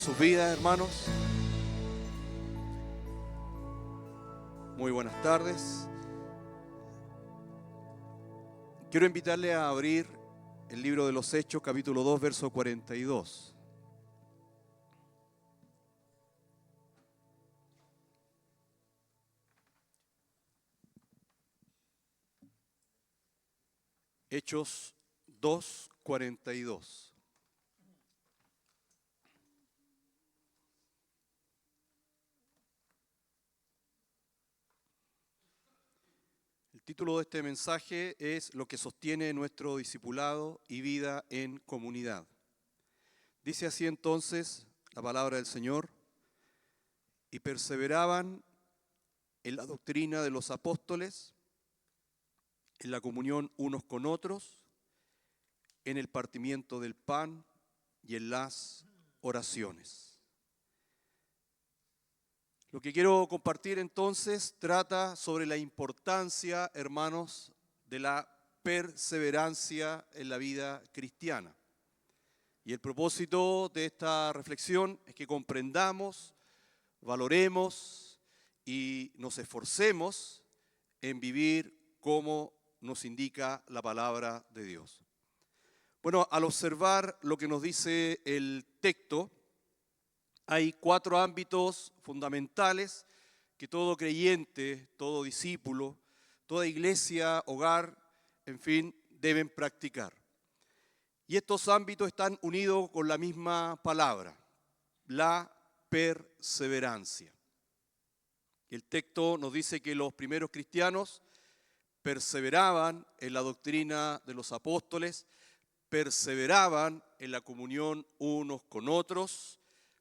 Sus vidas, hermanos. Muy buenas tardes. Quiero invitarle a abrir el libro de los Hechos, capítulo 2, verso 42. Hechos 2, 42. El título de este mensaje es Lo que sostiene nuestro discipulado y vida en comunidad. Dice así entonces la palabra del Señor: y perseveraban en la doctrina de los apóstoles, en la comunión unos con otros, en el partimiento del pan y en las oraciones. Lo que quiero compartir entonces trata sobre la importancia, hermanos, de la perseverancia en la vida cristiana. Y el propósito de esta reflexión es que comprendamos, valoremos y nos esforcemos en vivir como nos indica la palabra de Dios. Bueno, al observar lo que nos dice el texto, hay 4 ámbitos fundamentales que todo creyente, todo discípulo, toda iglesia, hogar, en fin, deben practicar. Y estos ámbitos están unidos con la misma palabra, la perseverancia. El texto nos dice que los primeros cristianos perseveraban en la doctrina de los apóstoles, perseveraban en la comunión unos con otros,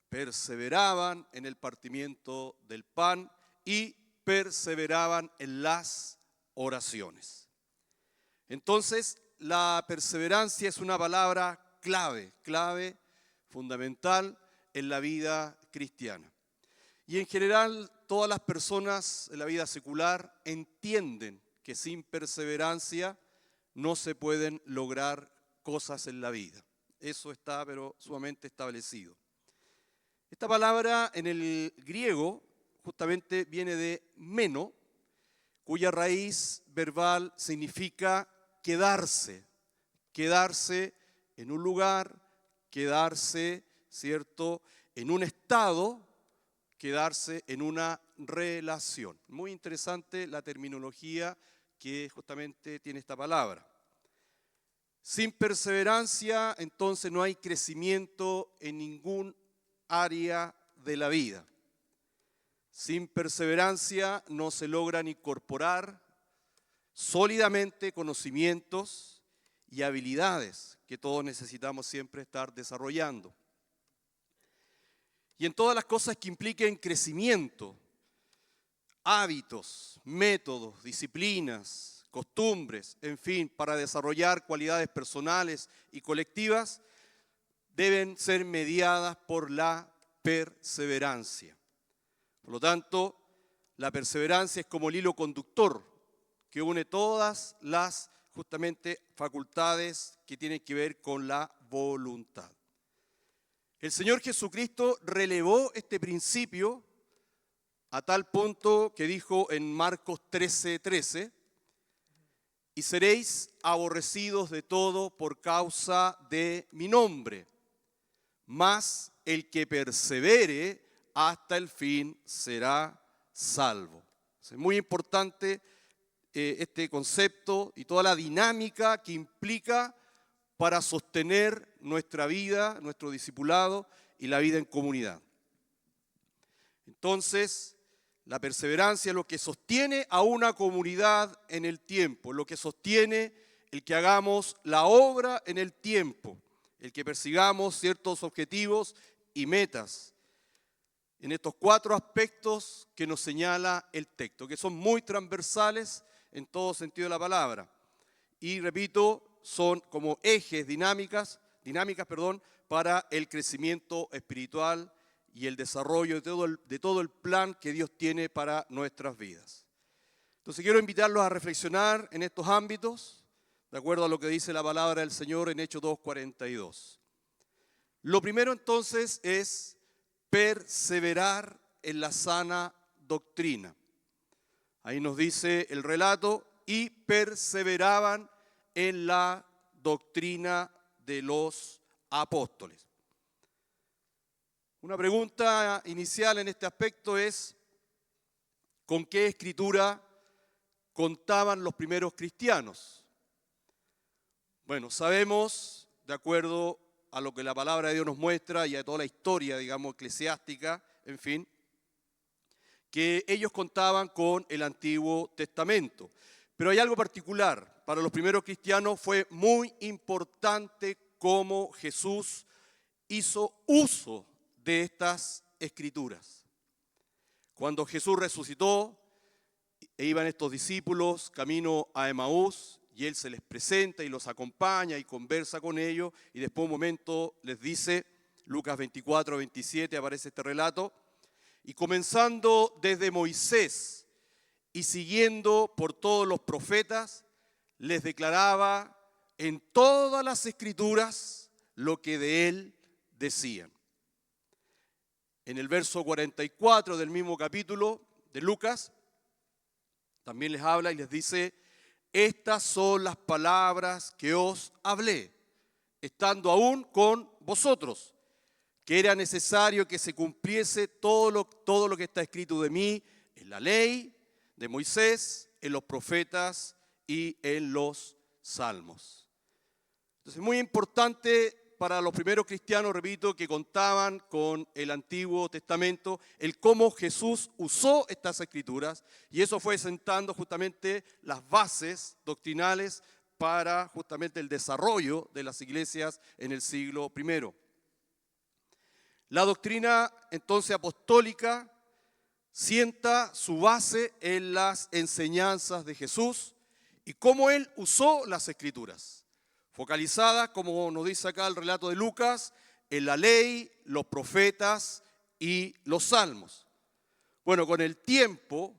perseveraban en el partimiento del pan y perseveraban en las oraciones. Entonces, la perseverancia es una palabra clave, fundamental en la vida cristiana. Y en general, todas las personas en la vida secular entienden que sin perseverancia no se pueden lograr cosas en la vida. Eso está, pero sumamente establecido. Esta palabra en el griego justamente viene de meno, cuya raíz verbal significa quedarse en un lugar, quedarse, ¿cierto?, en un estado, quedarse en una relación. Muy interesante la terminología que justamente tiene esta palabra. Sin perseverancia, entonces, no hay crecimiento en ningún área de la vida. Sin perseverancia no se logran incorporar sólidamente conocimientos y habilidades que todos necesitamos siempre estar desarrollando. Y en todas las cosas que impliquen crecimiento, hábitos, métodos, disciplinas, costumbres, en fin, para desarrollar cualidades personales y colectivas, deben ser mediadas por la perseverancia. Por lo tanto, la perseverancia es como el hilo conductor que une todas las justamente facultades que tienen que ver con la voluntad. El Señor Jesucristo relevó este principio a tal punto que dijo en Marcos 13:13, y seréis aborrecidos de todo por causa de mi nombre, mas el que persevere hasta el fin será salvo. Es muy importante este concepto y toda la dinámica que implica para sostener nuestra vida, nuestro discipulado y la vida en comunidad. Entonces, la perseverancia es lo que sostiene a una comunidad en el tiempo, lo que sostiene el que hagamos la obra en el tiempo, el que persigamos ciertos objetivos y metas en estos 4 aspectos que nos señala el texto, que son muy transversales en todo sentido de la palabra. Y repito, son como ejes dinámicas, para el crecimiento espiritual y el desarrollo de todo el plan que Dios tiene para nuestras vidas. Entonces quiero invitarlos a reflexionar en estos ámbitos, de acuerdo a lo que dice la palabra del Señor en Hechos 2:42. Lo primero entonces es perseverar en la sana doctrina. Ahí nos dice el relato, y perseveraban en la doctrina de los apóstoles. Una pregunta inicial en este aspecto es, ¿con qué escritura contaban los primeros cristianos? Bueno, sabemos, de acuerdo a lo que la palabra de Dios nos muestra y a toda la historia, digamos, eclesiástica, en fin, que ellos contaban con el Antiguo Testamento. Pero hay algo particular. Para los primeros cristianos fue muy importante cómo Jesús hizo uso de estas escrituras. Cuando Jesús resucitó e iban estos discípulos camino a Emaús, y Él se les presenta y los acompaña y conversa con ellos, y después un momento les dice, Lucas 24, 27 aparece este relato, y comenzando desde Moisés y siguiendo por todos los profetas, les declaraba en todas las escrituras lo que de Él decían. En el verso 44 del mismo capítulo de Lucas, también les habla y les dice, estas son las palabras que os hablé, estando aún con vosotros, que era necesario que se cumpliese todo lo que está escrito de mí en la ley de Moisés, en los profetas y en los salmos. Entonces es muy importante para los primeros cristianos, repito, que contaban con el Antiguo Testamento, el cómo Jesús usó estas escrituras, y eso fue sentando justamente las bases doctrinales para justamente el desarrollo de las iglesias en el siglo I. La doctrina entonces apostólica sienta su base en las enseñanzas de Jesús y cómo Él usó las escrituras, focalizadas, como nos dice acá el relato de Lucas, en la ley, los profetas y los salmos. Bueno, con el tiempo,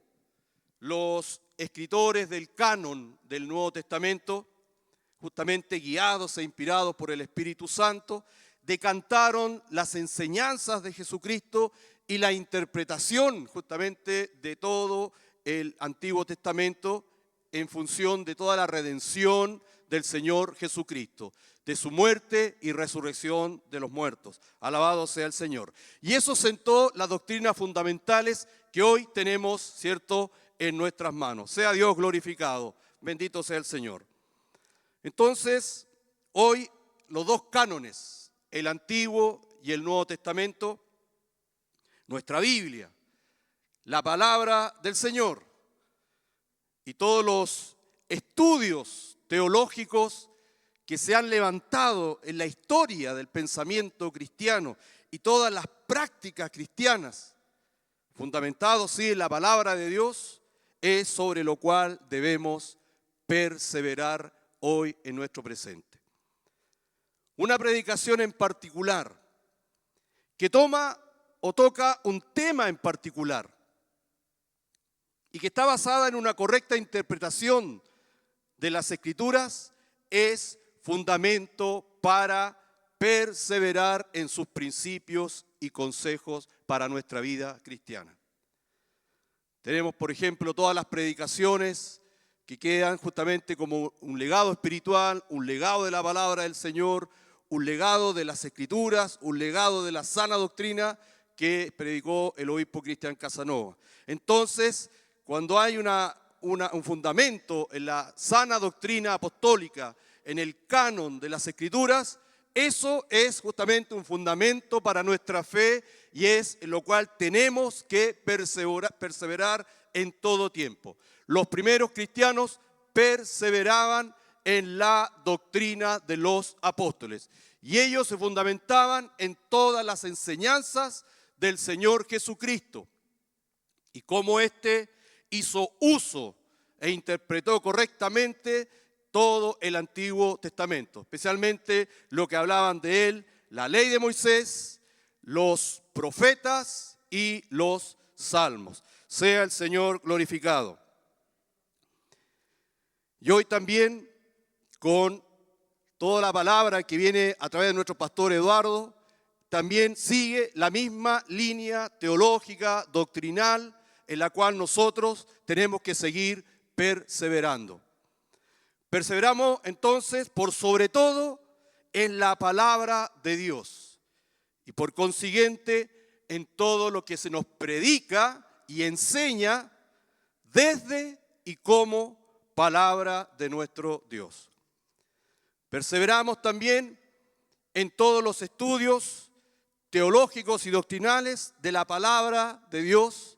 los escritores del canon del Nuevo Testamento, justamente guiados e inspirados por el Espíritu Santo, decantaron las enseñanzas de Jesucristo y la interpretación justamente de todo el Antiguo Testamento en función de toda la redención del Señor Jesucristo, de su muerte y resurrección de los muertos. Alabado sea el Señor. Y eso sentó las doctrinas fundamentales que hoy tenemos, ¿cierto?, en nuestras manos. Sea Dios glorificado. Bendito sea el Señor. Entonces, hoy los dos cánones, el Antiguo y el Nuevo Testamento, nuestra Biblia, la palabra del Señor y todos los estudios teológicos que se han levantado en la historia del pensamiento cristiano y todas las prácticas cristianas, fundamentados sí en la palabra de Dios, es sobre lo cual debemos perseverar hoy en nuestro presente. Una predicación en particular que toma o toca un tema en particular y que está basada en una correcta interpretación de las Escrituras es fundamento para perseverar en sus principios y consejos para nuestra vida cristiana. Tenemos, por ejemplo, todas las predicaciones que quedan justamente como un legado espiritual, un legado de la palabra del Señor, un legado de las Escrituras, un legado de la sana doctrina que predicó el obispo Cristian Casanova. Entonces, cuando hay un fundamento en la sana doctrina apostólica, en el canon de las Escrituras, eso es justamente un fundamento para nuestra fe y es en lo cual tenemos que perseverar en todo tiempo. Los primeros cristianos perseveraban en la doctrina de los apóstoles y ellos se fundamentaban en todas las enseñanzas del Señor Jesucristo y cómo éste hizo uso e interpretó correctamente todo el Antiguo Testamento, especialmente lo que hablaban de él, la ley de Moisés, los profetas y los salmos. Sea el Señor glorificado. Y hoy también, con toda la palabra que viene a través de nuestro pastor Eduardo, también sigue la misma línea teológica, doctrinal, en la cual nosotros tenemos que seguir perseverando. Perseveramos entonces por sobre todo en la palabra de Dios y por consiguiente en todo lo que se nos predica y enseña desde y como palabra de nuestro Dios. Perseveramos también en todos los estudios teológicos y doctrinales de la palabra de Dios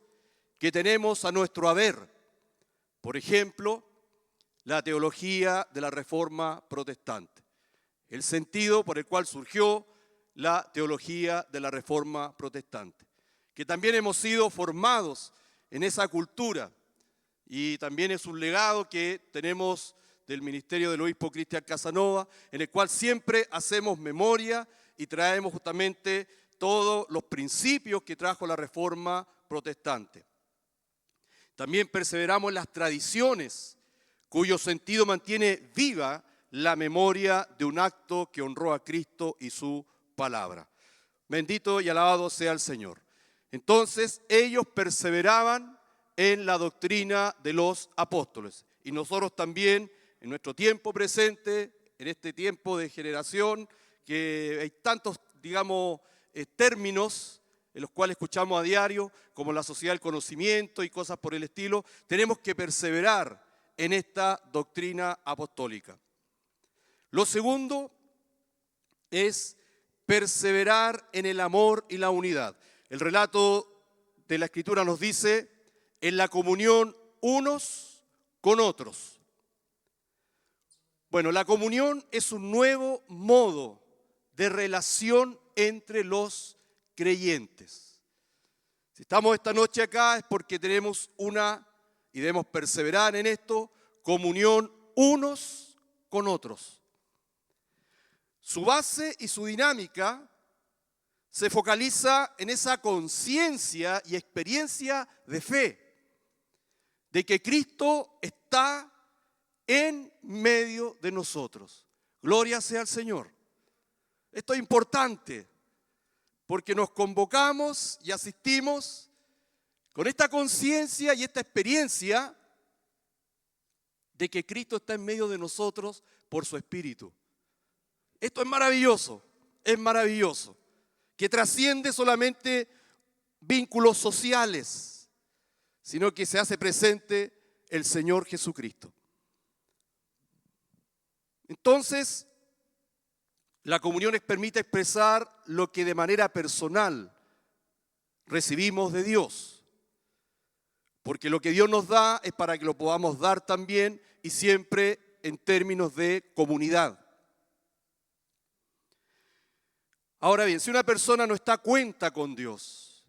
que tenemos a nuestro haber. Por ejemplo, la teología de la Reforma Protestante, el sentido por el cual surgió la teología de la Reforma Protestante, que también hemos sido formados en esa cultura y también es un legado que tenemos del ministerio del obispo Cristian Casanova, en el cual siempre hacemos memoria y traemos justamente todos los principios que trajo la Reforma Protestante. También perseveramos en las tradiciones, cuyo sentido mantiene viva la memoria de un acto que honró a Cristo y su palabra. Bendito y alabado sea el Señor. Entonces, ellos perseveraban en la doctrina de los apóstoles. Y nosotros también, en nuestro tiempo presente, en este tiempo de generación, que hay tantos, términos en los cuales escuchamos a diario, como la sociedad del conocimiento y cosas por el estilo, tenemos que perseverar en esta doctrina apostólica. Lo segundo es perseverar en el amor y la unidad. El relato de la Escritura nos dice, en la comunión unos con otros. Bueno, la comunión es un nuevo modo de relación entre los creyentes. Si estamos esta noche acá es porque tenemos y debemos perseverar en esto, comunión unos con otros. Su base y su dinámica se focaliza en esa conciencia y experiencia de fe, de que Cristo está en medio de nosotros. Gloria sea al Señor. Esto es importante porque nos convocamos y asistimos con esta conciencia y esta experiencia de que Cristo está en medio de nosotros por su Espíritu. Esto es maravilloso, que trasciende solamente vínculos sociales, sino que se hace presente el Señor Jesucristo. Entonces, la comunión permite expresar lo que de manera personal recibimos de Dios, porque lo que Dios nos da es para que lo podamos dar también y siempre en términos de comunidad. Ahora bien, si una persona no está a cuenta con Dios,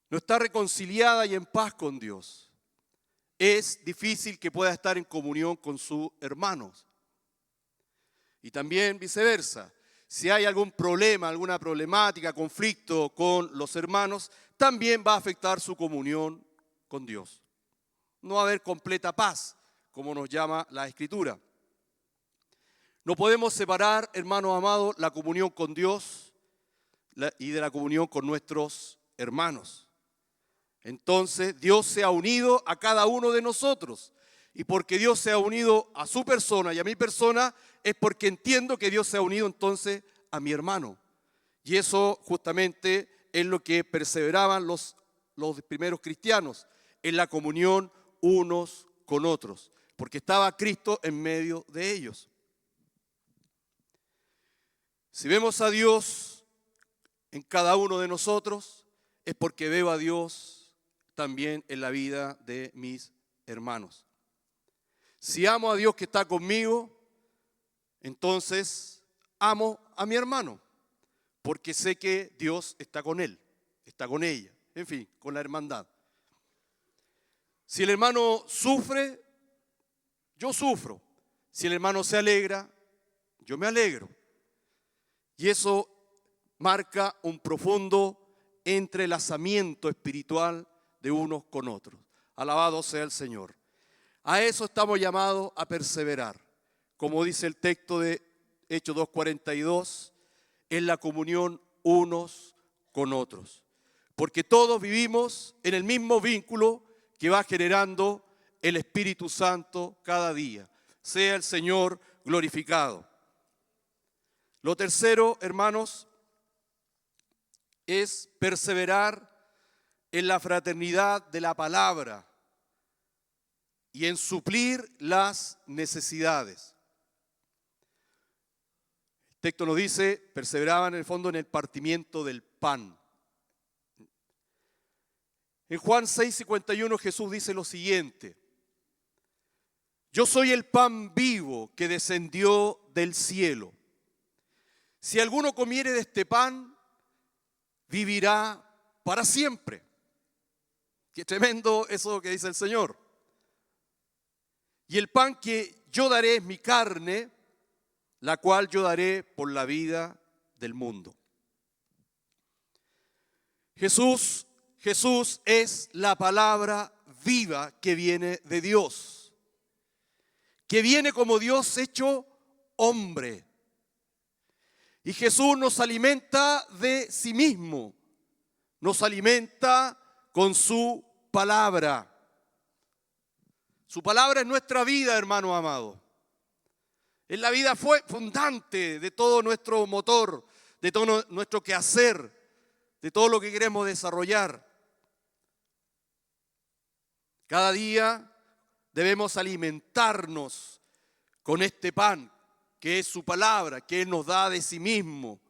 no está reconciliada y en paz con Dios, es difícil que pueda estar en comunión con sus hermanos. Y también viceversa, si hay algún problema, alguna problemática, conflicto con los hermanos, también va a afectar su comunión con Dios. No va a haber completa paz, como nos llama la Escritura. No podemos separar, hermanos amados, la comunión con Dios y de la comunión con nuestros hermanos. Entonces, Dios se ha unido a cada uno de nosotros. Y porque Dios se ha unido a su persona y a mi persona, es porque entiendo que Dios se ha unido entonces a mi hermano. Y eso justamente es lo que perseveraban los primeros cristianos, en la comunión unos con otros, porque estaba Cristo en medio de ellos. Si vemos a Dios en cada uno de nosotros, es porque veo a Dios también en la vida de mis hermanos. Si amo a Dios que está conmigo, entonces amo a mi hermano, porque sé que Dios está con él, está con ella, en fin, con la hermandad. Si el hermano sufre, yo sufro. Si el hermano se alegra, yo me alegro. Y eso marca un profundo entrelazamiento espiritual de unos con otros. Alabado sea el Señor. A eso estamos llamados a perseverar. Como dice el texto de Hechos 2:42, en la comunión unos con otros. Porque todos vivimos en el mismo vínculo que va generando el Espíritu Santo cada día. Sea el Señor glorificado. Lo tercero, hermanos, es perseverar en la fraternidad de la palabra y en suplir las necesidades. El texto nos dice, perseveraban en el fondo en el partimiento del pan. En Juan 6:51 Jesús dice lo siguiente: yo soy el pan vivo que descendió del cielo. Si alguno comiere de este pan, vivirá para siempre. Qué tremendo eso que dice el Señor. Y el pan que yo daré es mi carne, la cual yo daré por la vida del mundo. Jesús es la palabra viva que viene de Dios, que viene como Dios hecho hombre. Y Jesús nos alimenta de sí mismo, nos alimenta con su palabra. Su palabra es nuestra vida, hermano amado. Es la vida fundante de todo nuestro motor, de todo nuestro quehacer, de todo lo que queremos desarrollar. Cada día debemos alimentarnos con este pan, que es su palabra, que Él nos da de sí mismo.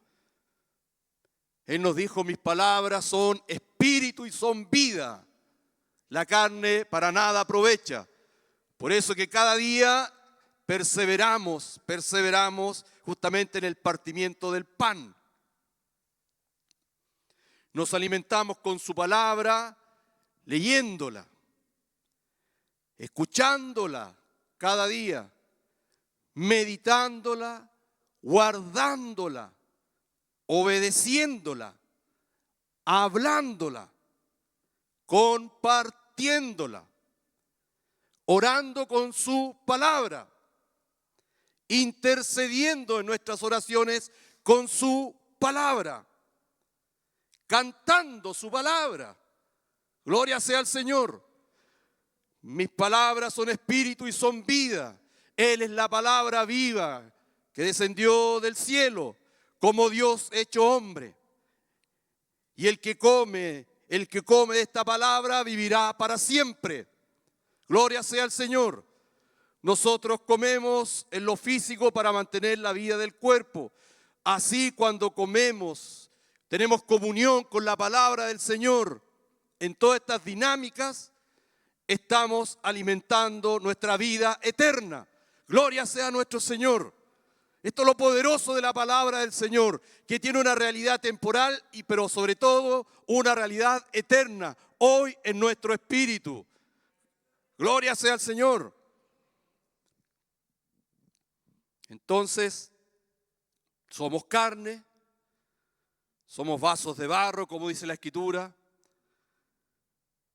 Él nos dijo, mis palabras son espíritu y son vida. La carne para nada aprovecha. Por eso que cada día perseveramos justamente en el partimiento del pan. Nos alimentamos con su palabra, leyéndola, escuchándola cada día, meditándola, guardándola, obedeciéndola, hablándola, compartiéndola, orando con su palabra, intercediendo en nuestras oraciones con su palabra, cantando su palabra. Gloria sea al Señor. Mis palabras son espíritu y son vida. Él es la palabra viva que descendió del cielo como Dios hecho hombre. Y el que come de esta palabra vivirá para siempre. Gloria sea al Señor. Nosotros comemos en lo físico para mantener la vida del cuerpo. Así cuando comemos, tenemos comunión con la palabra del Señor. En todas estas dinámicas estamos alimentando nuestra vida eterna. Gloria sea a nuestro Señor. Esto es lo poderoso de la palabra del Señor, que tiene una realidad temporal, pero sobre todo una realidad eterna, hoy en nuestro espíritu. Gloria sea al Señor. Entonces, somos carne, somos vasos de barro, como dice la Escritura,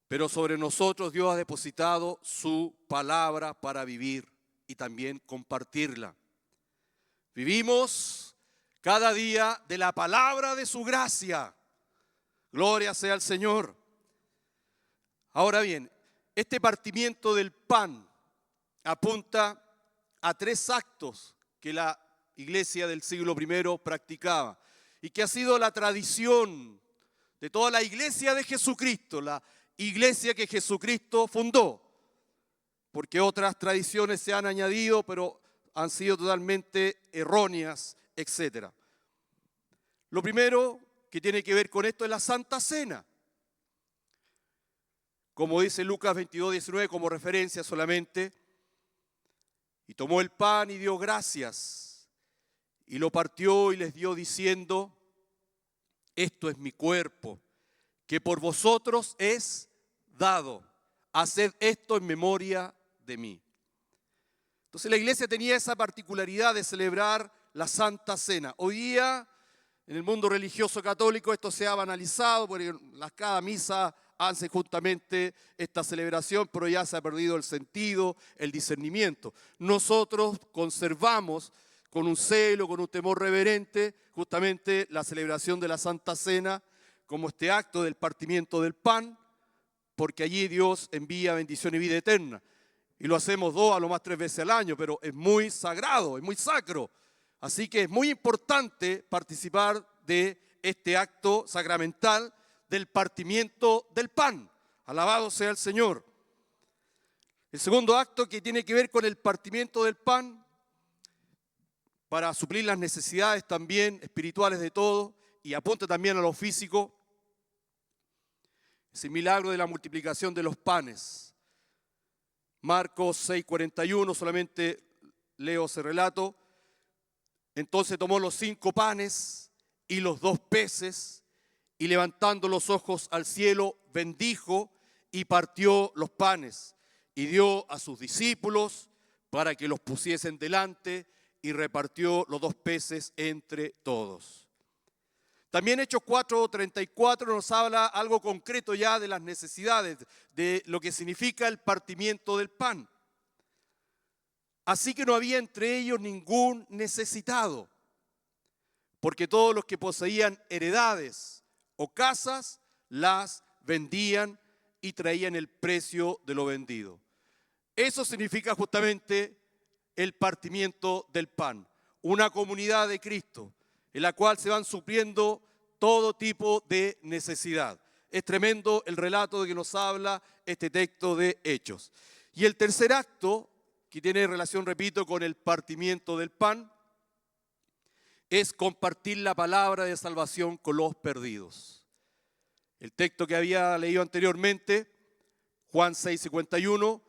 pero sobre nosotros Dios ha depositado su palabra para vivir y también compartirla. Vivimos cada día de la palabra de su gracia. Gloria sea al Señor. Ahora bien, este partimiento del pan apunta a 3 actos que la iglesia del siglo I practicaba y que ha sido la tradición de toda la iglesia de Jesucristo, la iglesia que Jesucristo fundó, porque otras tradiciones se han añadido, pero han sido totalmente erróneas, etc. Lo primero que tiene que ver con esto es la Santa Cena. Como dice Lucas 22:19 como referencia solamente, y tomó el pan y dio gracias, y lo partió y les dio diciendo, esto es mi cuerpo, que por vosotros es dado. Haced esto en memoria de mí. Entonces la iglesia tenía esa particularidad de celebrar la Santa Cena. Hoy día, en el mundo religioso católico, esto se ha banalizado, porque cada misa hace justamente esta celebración, pero ya se ha perdido el sentido, el discernimiento. Nosotros conservamos con un celo, con un temor reverente, justamente la celebración de la Santa Cena, como este acto del partimiento del pan, porque allí Dios envía bendición y vida eterna. Y lo hacemos 2, a lo más 3 veces al año, pero es muy sagrado, es muy sacro. Así que es muy importante participar de este acto sacramental del partimiento del pan. Alabado sea el Señor. El segundo acto, que tiene que ver con el partimiento del pan, para suplir las necesidades también espirituales de todos, y apunta también a lo físico, es el milagro de la multiplicación de los panes. Marcos 6:41, solamente leo ese relato. Entonces tomó los 5 panes y los 2 peces, y levantando los ojos al cielo, bendijo y partió los panes, y dio a sus discípulos para que los pusiesen delante, y repartió los 2 peces entre todos. También Hechos 4:34 nos habla algo concreto ya de las necesidades, de lo que significa el partimiento del pan. Así que no había entre ellos ningún necesitado, porque todos los que poseían heredades o casas las vendían y traían el precio de lo vendido. Eso significa justamente el partimiento del pan, una comunidad de Cristo en la cual se van supliendo todo tipo de necesidad. Es tremendo el relato de que nos habla este texto de Hechos. Y el tercer acto, que tiene relación, repito, con el partimiento del pan, es compartir la palabra de salvación con los perdidos. El texto que había leído anteriormente, Juan 6:51,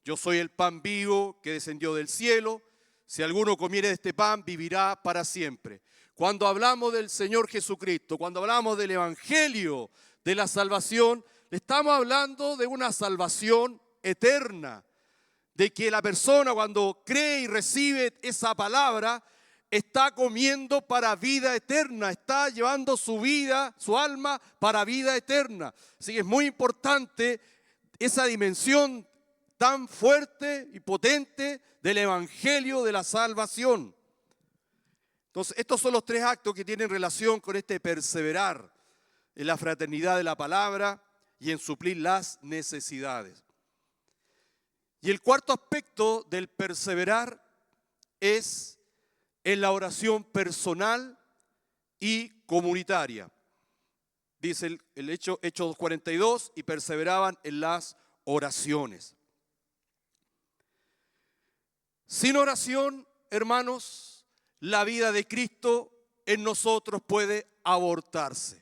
yo soy el pan vivo que descendió del cielo, si alguno comiere de este pan vivirá para siempre. Cuando hablamos del Señor Jesucristo, cuando hablamos del Evangelio de la salvación, le estamos hablando de una salvación eterna, de que la persona cuando cree y recibe esa palabra está comiendo para vida eterna, está llevando su vida, su alma para vida eterna. Así que es muy importante esa dimensión tan fuerte y potente del Evangelio de la salvación. Entonces, estos son los 3 actos que tienen relación con este perseverar en la fraternidad de la palabra y en suplir las necesidades. Y el cuarto aspecto del perseverar es en la oración personal y comunitaria. Dice el Hechos 2:42, y perseveraban en las oraciones. Sin oración, hermanos, la vida de Cristo en nosotros puede abortarse.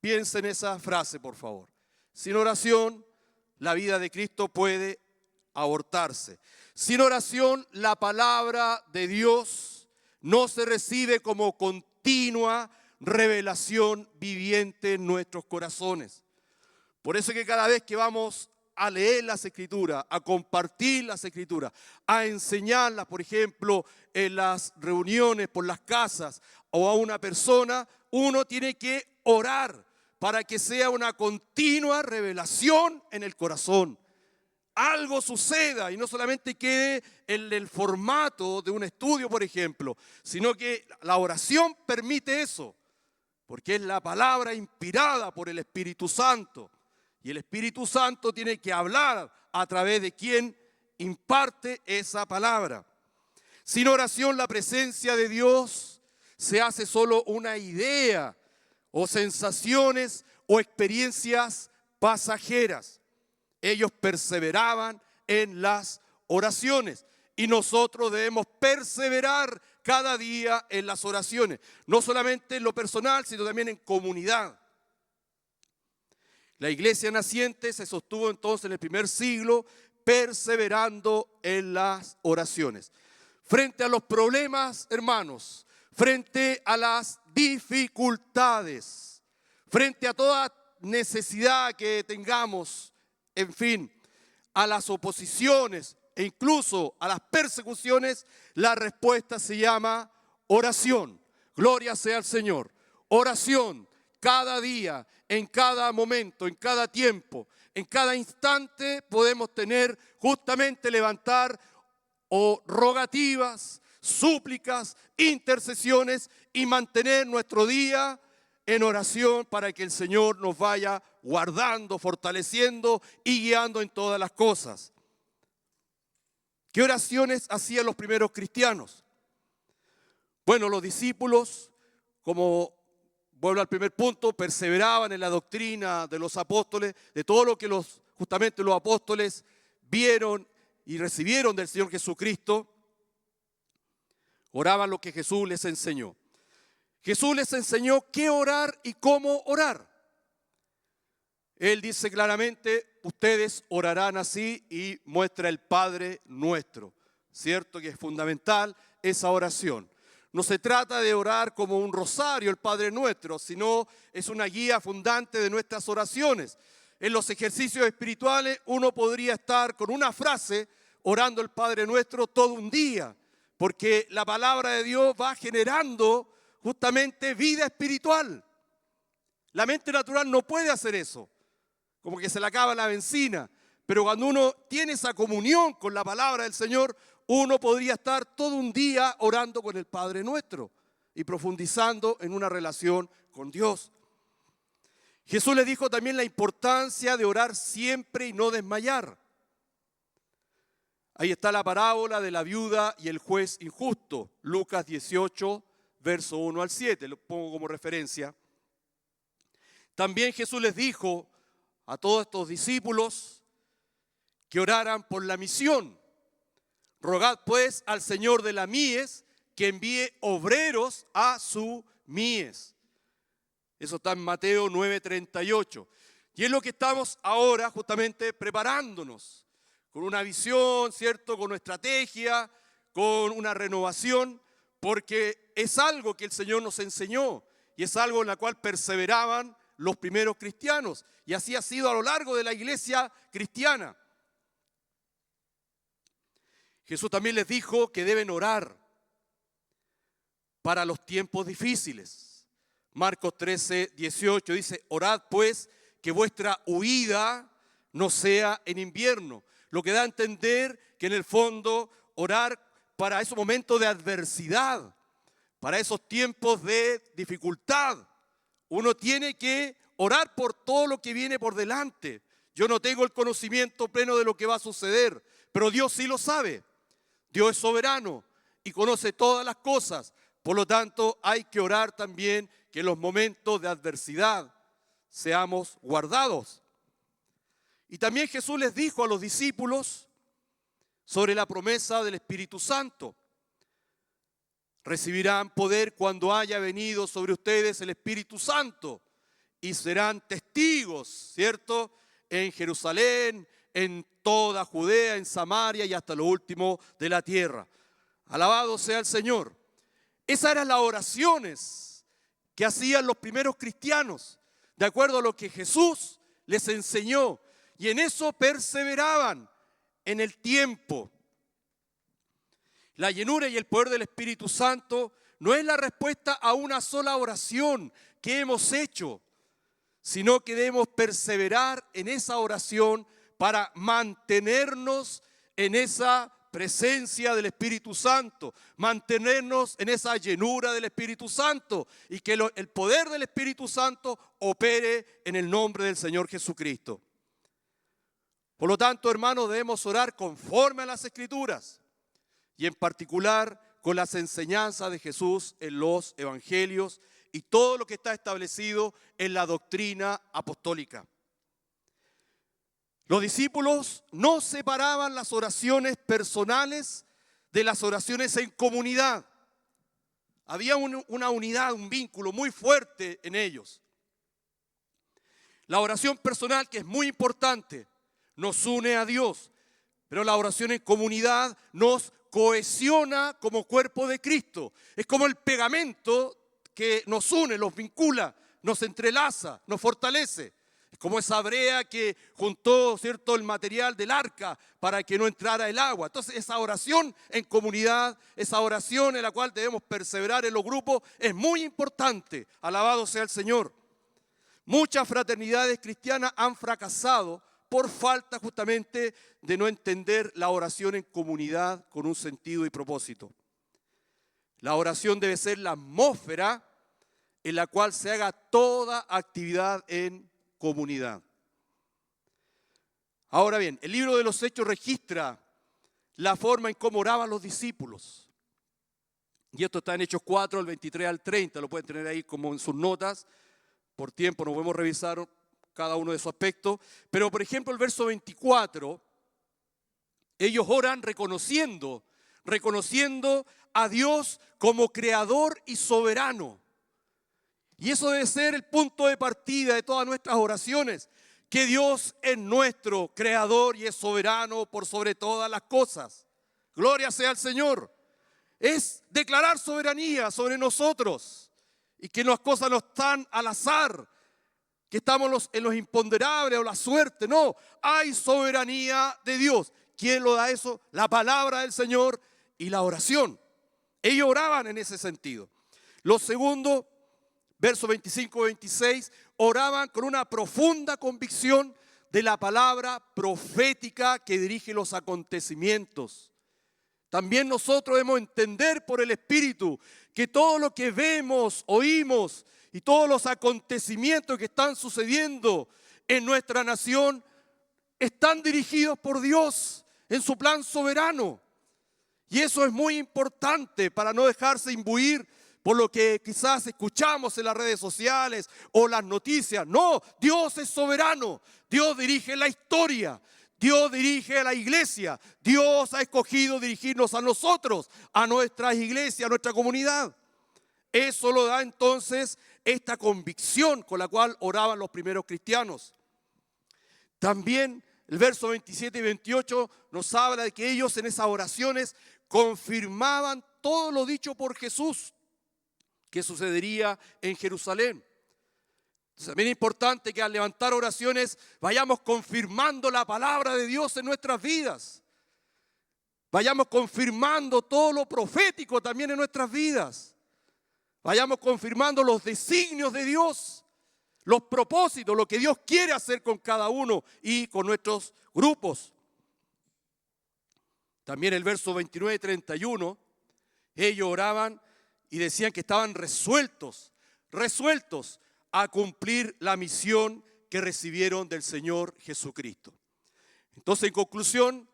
Piensen en esa frase, por favor. Sin oración, la vida de Cristo puede abortarse. Sin oración, la palabra de Dios no se recibe como continua revelación viviente en nuestros corazones. Por eso es que cada vez que vamos a leer las Escrituras, a compartir las Escrituras, a enseñarlas, por ejemplo, en las reuniones, por las casas o a una persona, uno tiene que orar para que sea una continua revelación en el corazón. Algo suceda y no solamente quede en el formato de un estudio, por ejemplo, sino que la oración permite eso, porque es la palabra inspirada por el Espíritu Santo. Y el Espíritu Santo tiene que hablar a través de quien imparte esa palabra. Sin oración, la presencia de Dios se hace solo una idea o sensaciones o experiencias pasajeras. Ellos perseveraban en las oraciones y nosotros debemos perseverar cada día en las oraciones, no solamente en lo personal, sino también en comunidad. La iglesia naciente se sostuvo entonces en el primer siglo perseverando en las oraciones. Frente a los problemas, hermanos, frente a las dificultades, frente a toda necesidad que tengamos, en fin, a las oposiciones e incluso a las persecuciones, la respuesta se llama oración. Gloria sea al Señor. Oración. Cada día, en cada momento, en cada tiempo, en cada instante podemos tener justamente levantar o rogativas, súplicas, intercesiones y mantener nuestro día en oración para que el Señor nos vaya guardando, fortaleciendo y guiando en todas las cosas. ¿Qué oraciones hacían los primeros cristianos? Bueno, los discípulos, como vuelvo al primer punto, perseveraban en la doctrina de los apóstoles, de todo lo que justamente los apóstoles vieron y recibieron del Señor Jesucristo. Oraban lo que Jesús les enseñó. Jesús les enseñó qué orar y cómo orar. Él dice claramente, ustedes orarán así, y muestra el Padre Nuestro. ¿Cierto? Que es fundamental esa oración. No se trata de orar como un rosario, el Padre Nuestro, sino es una guía fundante de nuestras oraciones. En los ejercicios espirituales uno podría estar con una frase orando el Padre Nuestro todo un día, porque la palabra de Dios va generando justamente vida espiritual. La mente natural no puede hacer eso, como que se le acaba la benzina. Pero cuando uno tiene esa comunión con la palabra del Señor, uno podría estar todo un día orando con el Padre Nuestro y profundizando en una relación con Dios. Jesús le dijo también la importancia de orar siempre y no desmayar. Ahí está la parábola de la viuda y el juez injusto, Lucas 18, verso 1 al 7, lo pongo como referencia. También Jesús les dijo a todos estos discípulos que oraran por la misión. Rogad pues al Señor de la mies que envíe obreros a su mies. Eso está en Mateo 9:38. Y es lo que estamos ahora justamente preparándonos, con una visión, ¿cierto? Con una estrategia, con una renovación, porque es algo que el Señor nos enseñó y es algo en la cual perseveraban los primeros cristianos. Y así ha sido a lo largo de la iglesia cristiana. Jesús también les dijo que deben orar para los tiempos difíciles. Marcos 13:18 dice, orad pues que vuestra huida no sea en invierno. Lo que da a entender que en el fondo orar para esos momentos de adversidad, para esos tiempos de dificultad. Uno tiene que orar por todo lo que viene por delante. Yo no tengo el conocimiento pleno de lo que va a suceder, pero Dios sí lo sabe. Dios es soberano y conoce todas las cosas. Por lo tanto, hay que orar también que en los momentos de adversidad seamos guardados. Y también Jesús les dijo a los discípulos sobre la promesa del Espíritu Santo. Recibirán poder cuando haya venido sobre ustedes el Espíritu Santo y serán testigos, ¿cierto? En Jerusalén, en toda Judea, en Samaria y hasta lo último de la tierra. Alabado sea el Señor. Esas eran las oraciones que hacían los primeros cristianos, de acuerdo a lo que Jesús les enseñó. Y en eso perseveraban en el tiempo. La llenura y el poder del Espíritu Santo no es la respuesta a una sola oración que hemos hecho, sino que debemos perseverar en esa oración para mantenernos en esa presencia del Espíritu Santo, mantenernos en esa llenura del Espíritu Santo y que el poder del Espíritu Santo opere en el nombre del Señor Jesucristo. Por lo tanto, hermanos, debemos orar conforme a las Escrituras y en particular con las enseñanzas de Jesús en los evangelios y todo lo que está establecido en la doctrina apostólica. Los discípulos no separaban las oraciones personales de las oraciones en comunidad. Había una unidad, un vínculo muy fuerte en ellos. La oración personal, que es muy importante, nos une a Dios, pero la oración en comunidad nos cohesiona como cuerpo de Cristo. Es como el pegamento que nos une, nos vincula, nos entrelaza, nos fortalece. Es como esa brea que juntó, ¿cierto?, el material del arca para que no entrara el agua. Entonces, esa oración en comunidad, esa oración en la cual debemos perseverar en los grupos, es muy importante. Alabado sea el Señor. Muchas fraternidades cristianas han fracasado por falta justamente de no entender la oración en comunidad con un sentido y propósito. La oración debe ser la atmósfera en la cual se haga toda actividad en comunidad. Ahora bien, el libro de los Hechos registra la forma en cómo oraban los discípulos. Y esto está en Hechos 4, del 23 al 30, lo pueden tener ahí como en sus notas. Por tiempo no podemos revisar cada uno de esos aspectos. Pero por ejemplo el verso 24, ellos oran reconociendo a Dios como creador y soberano. Y eso debe ser el punto de partida de todas nuestras oraciones, que Dios es nuestro creador y es soberano por sobre todas las cosas. Gloria sea al Señor. Es declarar soberanía sobre nosotros y que las cosas no están al azar, que estamos en los imponderables o la suerte. No, hay soberanía de Dios. ¿Quién lo da eso? La palabra del Señor y la oración. Ellos oraban en ese sentido. Lo segundo, versos 25-26, oraban con una profunda convicción de la palabra profética que dirige los acontecimientos. También nosotros debemos entender por el Espíritu que todo lo que vemos, oímos y todos los acontecimientos que están sucediendo en nuestra nación están dirigidos por Dios en su plan soberano. Y eso es muy importante para no dejarse imbuir por lo que quizás escuchamos en las redes sociales o las noticias. No, Dios es soberano. Dios dirige la historia. Dios dirige a la iglesia. Dios ha escogido dirigirnos a nosotros, a nuestras iglesias, a nuestra comunidad. Eso lo da entonces esta convicción con la cual oraban los primeros cristianos. También el verso 27 y 28 nos habla de que ellos en esas oraciones confirmaban todo lo dicho por Jesús que sucedería en Jerusalén. Entonces, también es importante que al levantar oraciones vayamos confirmando la palabra de Dios en nuestras vidas. Vayamos confirmando todo lo profético también en nuestras vidas. Vayamos confirmando los designios de Dios, los propósitos, lo que Dios quiere hacer con cada uno y con nuestros grupos. También el verso 29 y 31, ellos oraban y decían que estaban resueltos a cumplir la misión que recibieron del Señor Jesucristo. Entonces, en conclusión,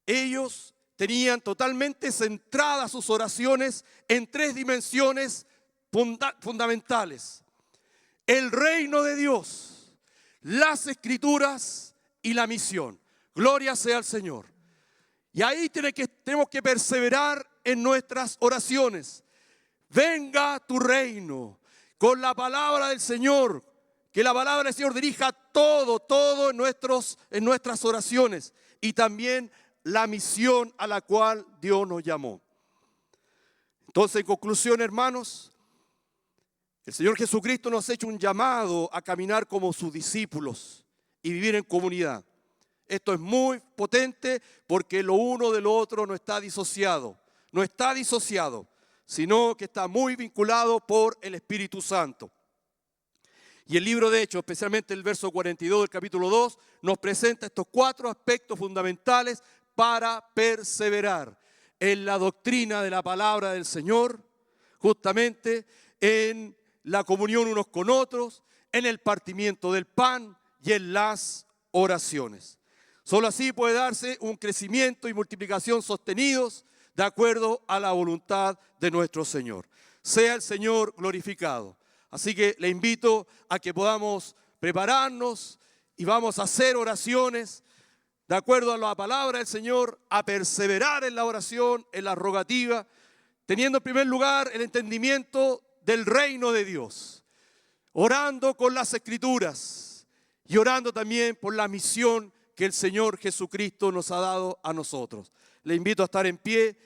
ellos tenían totalmente centradas sus oraciones en tres dimensiones fundamentales: el reino de Dios, las Escrituras y la misión. Gloria sea al Señor. Y ahí tenemos que perseverar en nuestras oraciones. Venga tu reino, con la palabra del Señor, que la palabra del Señor dirija todo en nuestras oraciones, y también la misión a la cual Dios nos llamó. Entonces, en conclusión, hermanos, el Señor Jesucristo nos ha hecho un llamado a caminar como sus discípulos y vivir en comunidad. Esto es muy potente porque lo uno de lo otro no está disociado, sino que está muy vinculado por el Espíritu Santo. Y el libro de Hechos, especialmente el verso 42 del capítulo 2, nos presenta estos cuatro aspectos fundamentales para perseverar en la doctrina de la palabra del Señor, justamente en la comunión unos con otros, en el partimiento del pan y en las oraciones. Solo así puede darse un crecimiento y multiplicación sostenidos de acuerdo a la voluntad de nuestro Señor. Sea el Señor glorificado. Así que le invito a que podamos prepararnos y vamos a hacer oraciones de acuerdo a la palabra del Señor, a perseverar en la oración, en la rogativa, teniendo en primer lugar el entendimiento del reino de Dios, orando con las Escrituras y orando también por la misión que el Señor Jesucristo nos ha dado a nosotros. Le invito a estar en pie